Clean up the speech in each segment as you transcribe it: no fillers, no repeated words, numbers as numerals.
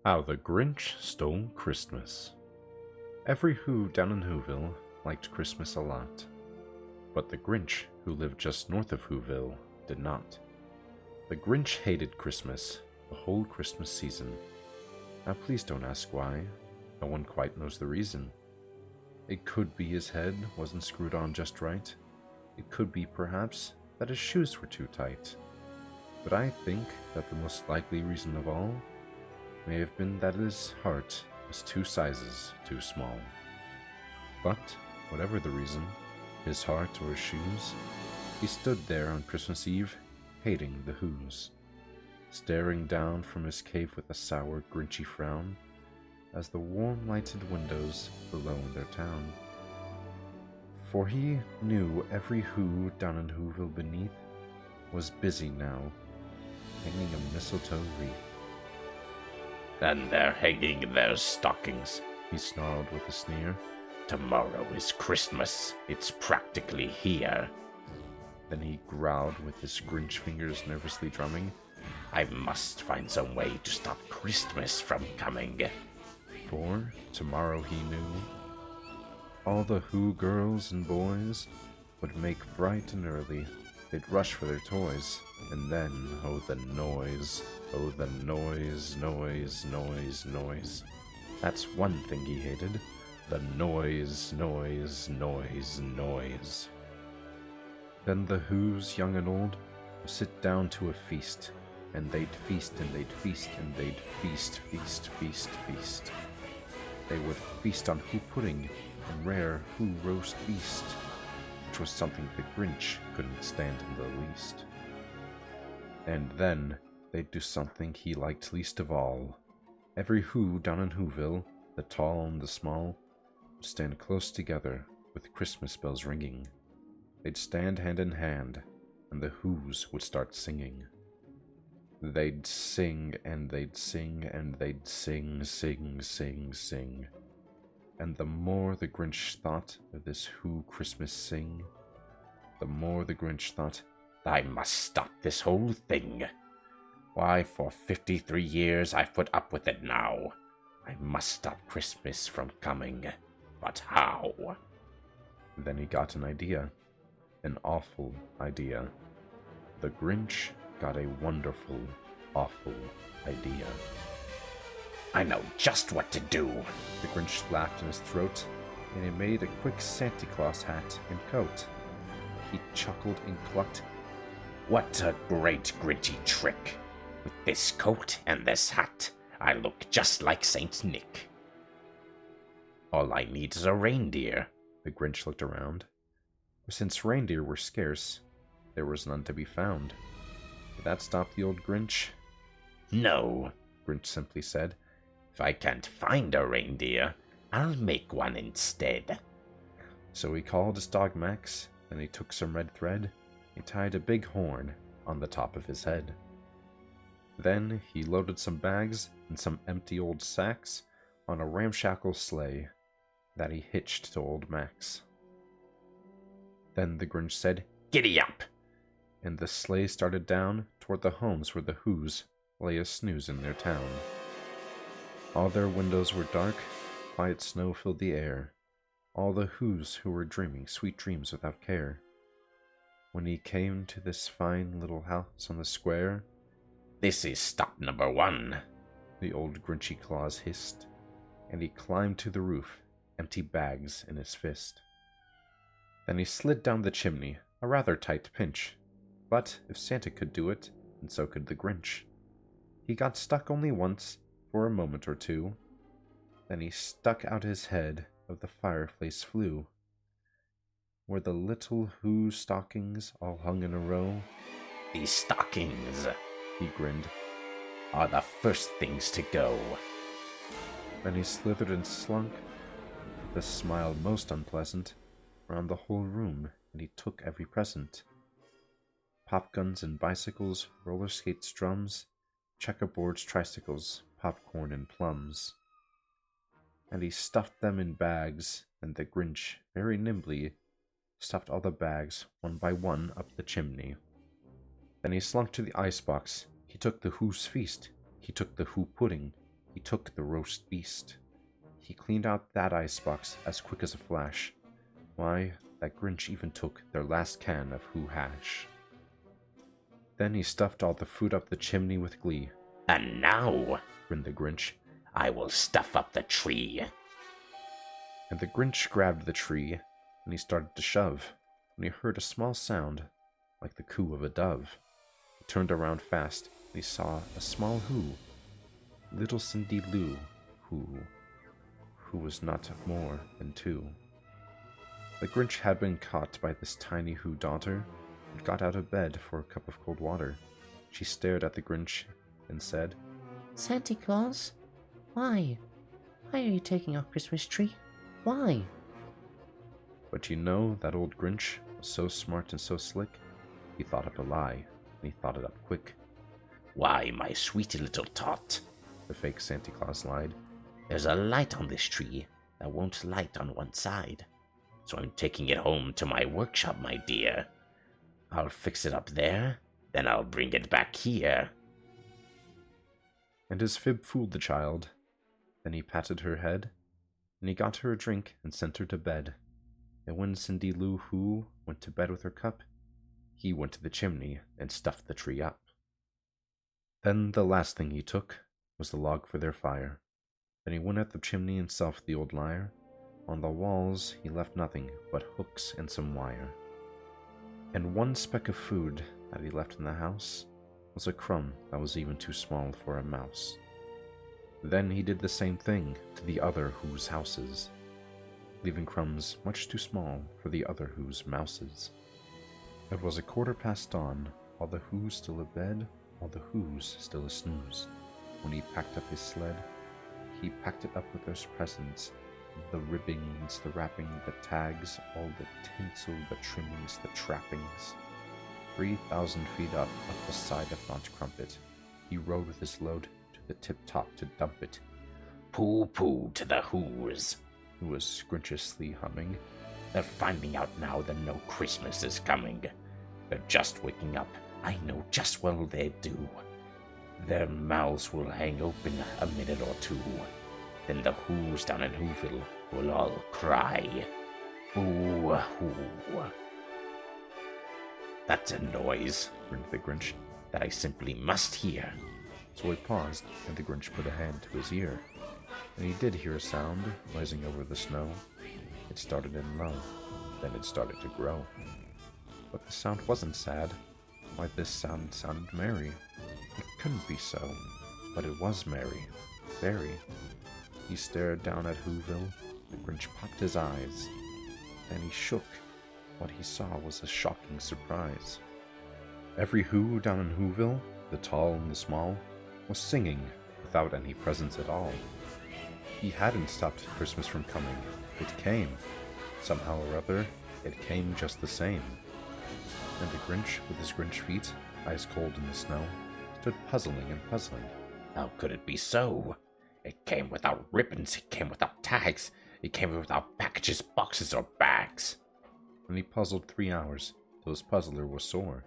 How the Grinch Stole Christmas. Every Who down in Whoville liked Christmas a lot, but the Grinch, who lived just north of Whoville, did not. The Grinch hated Christmas, the whole Christmas season. Now please don't ask why, no one quite knows the reason. It could be his head wasn't screwed on just right. It could be, perhaps, that his shoes were too tight. But I think that the most likely reason of all may have been that his heart was 2 sizes too small. But, whatever the reason, his heart or his shoes, he stood there on Christmas Eve, hating the Whos, staring down from his cave with a sour, grinchy frown, as the warm lighted windows below in their town. For he knew every Who down in Whoville beneath was busy now, hanging a mistletoe wreath. And they're hanging their stockings. He snarled with a sneer. Tomorrow is Christmas. It's practically here. Then he growled with his Grinch fingers nervously drumming. I must find some way to stop Christmas from coming. For tomorrow he knew all the Who girls and boys would make bright and early. They'd rush for their toys, and then, oh the noise, oh the noise, noise, noise, noise. That's one thing he hated, the noise, noise, noise, noise. Then the Whos, young and old, would sit down to a feast, and they'd feast and they'd feast and they'd feast, feast, feast, feast. They would feast on Who pudding and rare Who roast beast, which was something the Grinch couldn't stand in the least. And then they'd do something he liked least of all. Every Who down in Whoville, the tall and the small, would stand close together with Christmas bells ringing. They'd stand hand in hand, and the Whos would start singing. They'd sing, and they'd sing, and they'd sing, sing, sing, sing. And the more the Grinch thought of this Who Christmas sing, the more the Grinch thought, I must stop this whole thing. Why, for 53 years I've put up with it now. I must stop Christmas from coming. But how? Then he got an idea. An awful idea. The Grinch got a wonderful, awful idea. I know just what to do. The Grinch laughed in his throat, and he made a quick Santa Claus hat and coat. He chuckled and clucked. What a great Grinchy trick! With this coat and this hat, I look just like Saint Nick. All I need is a reindeer. The Grinch looked around. Since reindeer were scarce, there was none to be found. Did that stop the old Grinch? No, Grinch simply said. If I can't find a reindeer, I'll make one instead. So he called his dog Max, and he took some red thread, and tied a big horn on the top of his head. Then he loaded some bags and some empty old sacks on a ramshackle sleigh that he hitched to old Max. Then the Grinch said, Giddy up! And the sleigh started down toward the homes where the Whos lay a snooze in their town. All their windows were dark, quiet snow filled the air, all the Whos who were dreaming sweet dreams without care. When he came to this fine little house on the square, This is stop number 1, the old Grinchy Claus hissed, and he climbed to the roof, empty bags in his fist. Then he slid down the chimney, a rather tight pinch, but if Santa could do it, then so could the Grinch. He got stuck only once, for a moment or two. Then he stuck out his head of the fireplace flue, where the little Who stockings all hung in a row. These stockings, he grinned, are the first things to go. Then he slithered and slunk, with a smile most unpleasant, around the whole room, and he took every present. Pop guns and bicycles, roller skates, drums, checkerboards, tricycles, popcorn and plums. And he stuffed them in bags, and the Grinch, very nimbly, stuffed all the bags, one by one, up the chimney. Then he slunk to the icebox. He took the Who's feast. He took the Who pudding. he took the roast beast. He cleaned out that icebox as quick as a flash. Why, that Grinch even took their last can of Who hash. Then he stuffed all the food up the chimney with glee. And now, grinned the Grinch, I will stuff up the tree. And the Grinch grabbed the tree, and he started to shove, when he heard a small sound, like the coo of a dove. He turned around fast, and he saw a small Who, little Cindy Lou, who was not more than 2. The Grinch had been caught by this tiny Who daughter, and got out of bed for a cup of cold water. She stared at the Grinch and said, Santa Claus? Why? Why are you taking our Christmas tree? Why? But you know, that old Grinch was so smart and so slick, he thought up a lie, and he thought it up quick. Why, my sweet little tot, the fake Santa Claus lied. There's a light on this tree that won't light on one side, so I'm taking it home to my workshop, my dear. I'll fix it up there, then I'll bring it back here. And his fib fooled the child. Then he patted her head, and he got her a drink and sent her to bed. And when Cindy Lou Who went to bed with her cup, he went to the chimney and stuffed the tree up. Then the last thing he took was the log for their fire. Then he went at the chimney and self the old liar. On the walls he left nothing but hooks and some wire. And one speck of food that he left in the house was a crumb that was even too small for a mouse. Then he did the same thing to the other Who's houses, leaving crumbs much too small for the other Who's mouses. It was 15:15 dawn, all the Who's still abed, all the Who's still a snooze. When he packed up his sled, he packed it up with those presents, the ribbons, the wrapping, the tags, all the tinsel, the trimmings, the trappings. 3,000 feet up beside a font crumpet, he rode with his load to the tip-top to dump it. Pooh-pooh to the Who's, who was grinchiously humming. They're finding out now that no Christmas is coming. They're just waking up. I know just well they do. Their mouths will hang open a minute or two. Then the Who's down in Whoville will all cry, boo-hoo. That's a noise, grinned the Grinch, that I simply must hear. So he paused, and the Grinch put a hand to his ear. And he did hear a sound rising over the snow. It started in low, then it started to grow. But the sound wasn't sad. Why, this sound sounded merry. It couldn't be so, but it was merry, very. He stared down at Whoville. The Grinch popped his eyes. Then he shook. What he saw was a shocking surprise. Every Who down in Whoville, the tall and the small, was singing without any presents at all. He hadn't stopped Christmas from coming. It came. Somehow or other, it came just the same. And the Grinch, with his Grinch feet, ice cold in the snow, stood puzzling and puzzling. How could it be so? It came without ribbons, it came without tags, it came without packages, boxes, or bags. And he puzzled 3 hours, till his puzzler was sore.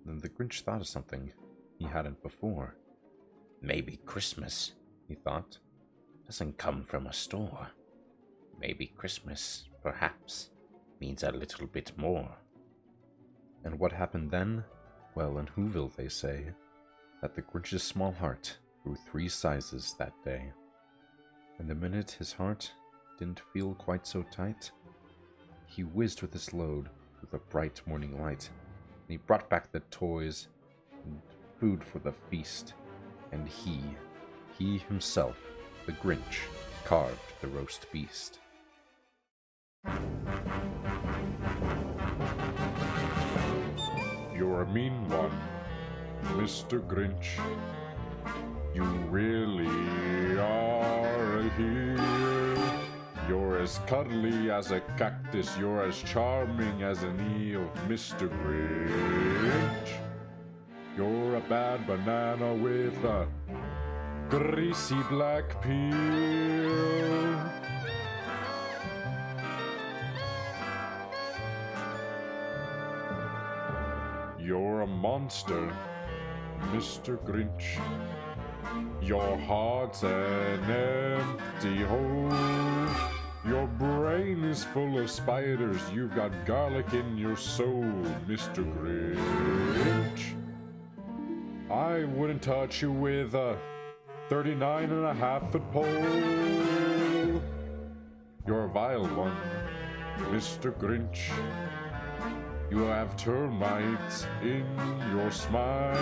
Then the Grinch thought of something he hadn't before. Maybe Christmas, he thought, doesn't come from a store. Maybe Christmas, perhaps, means a little bit more. And what happened then? Well, in Whoville they say that the Grinch's small heart grew 3 sizes that day. And the minute his heart didn't feel quite so tight, he whizzed with his load through the bright morning light, and he brought back the toys and food for the feast, and he himself, the Grinch, carved the roast beast. You're a mean one, Mr. Grinch. You really are a heel. You're as cuddly as a cactus. You're as charming as an eel, Mr. Grinch. You're a bad banana with a greasy black peel. You're a monster, Mr. Grinch. Your heart's an empty hole. Your brain is full of spiders. You've got garlic in your soul, Mr. Grinch. I wouldn't touch you with a 39.5-foot pole. You're a vile one, Mr. Grinch. You have termites in your smile.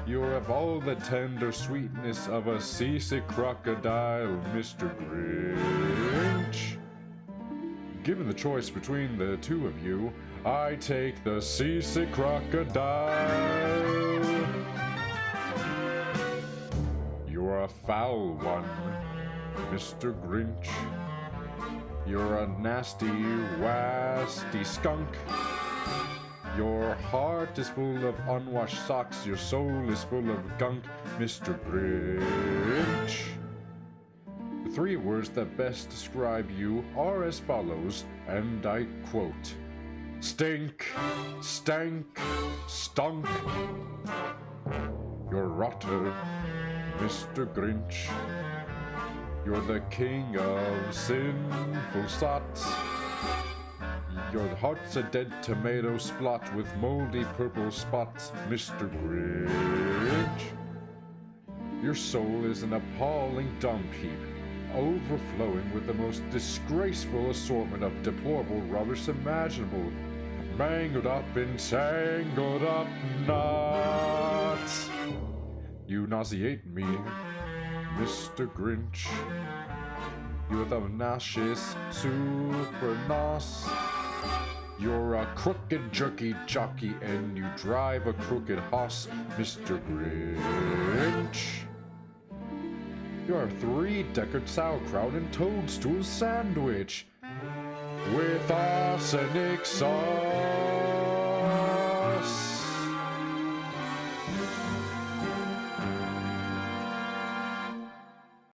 You have all the tender sweetness of a seasick crocodile, Mr. Grinch. Given the choice between the two of you, I take the seasick crocodile. You're a foul one, Mr. Grinch. You're a nasty, wasty skunk. Your heart is full of unwashed socks. Your soul is full of gunk, Mr. Grinch. The 3 words that best describe you are as follows, and I quote: stink, stank, stunk. You're rotter, Mr. Grinch. You're the king of sinful sots. Your heart's a dead tomato splot with moldy purple spots, Mr. Grinch. Your soul is an appalling dump heap, overflowing with the most disgraceful assortment of deplorable rubbish imaginable, mangled up in tangled up knots. You nauseate me, Mr. Grinch. You're the nauseous super nos. You're a crooked jerky jockey and you drive a crooked hoss, Mr. Grinch. You're a 3-decker sauerkraut and toadstool sandwich with arsenic sauce.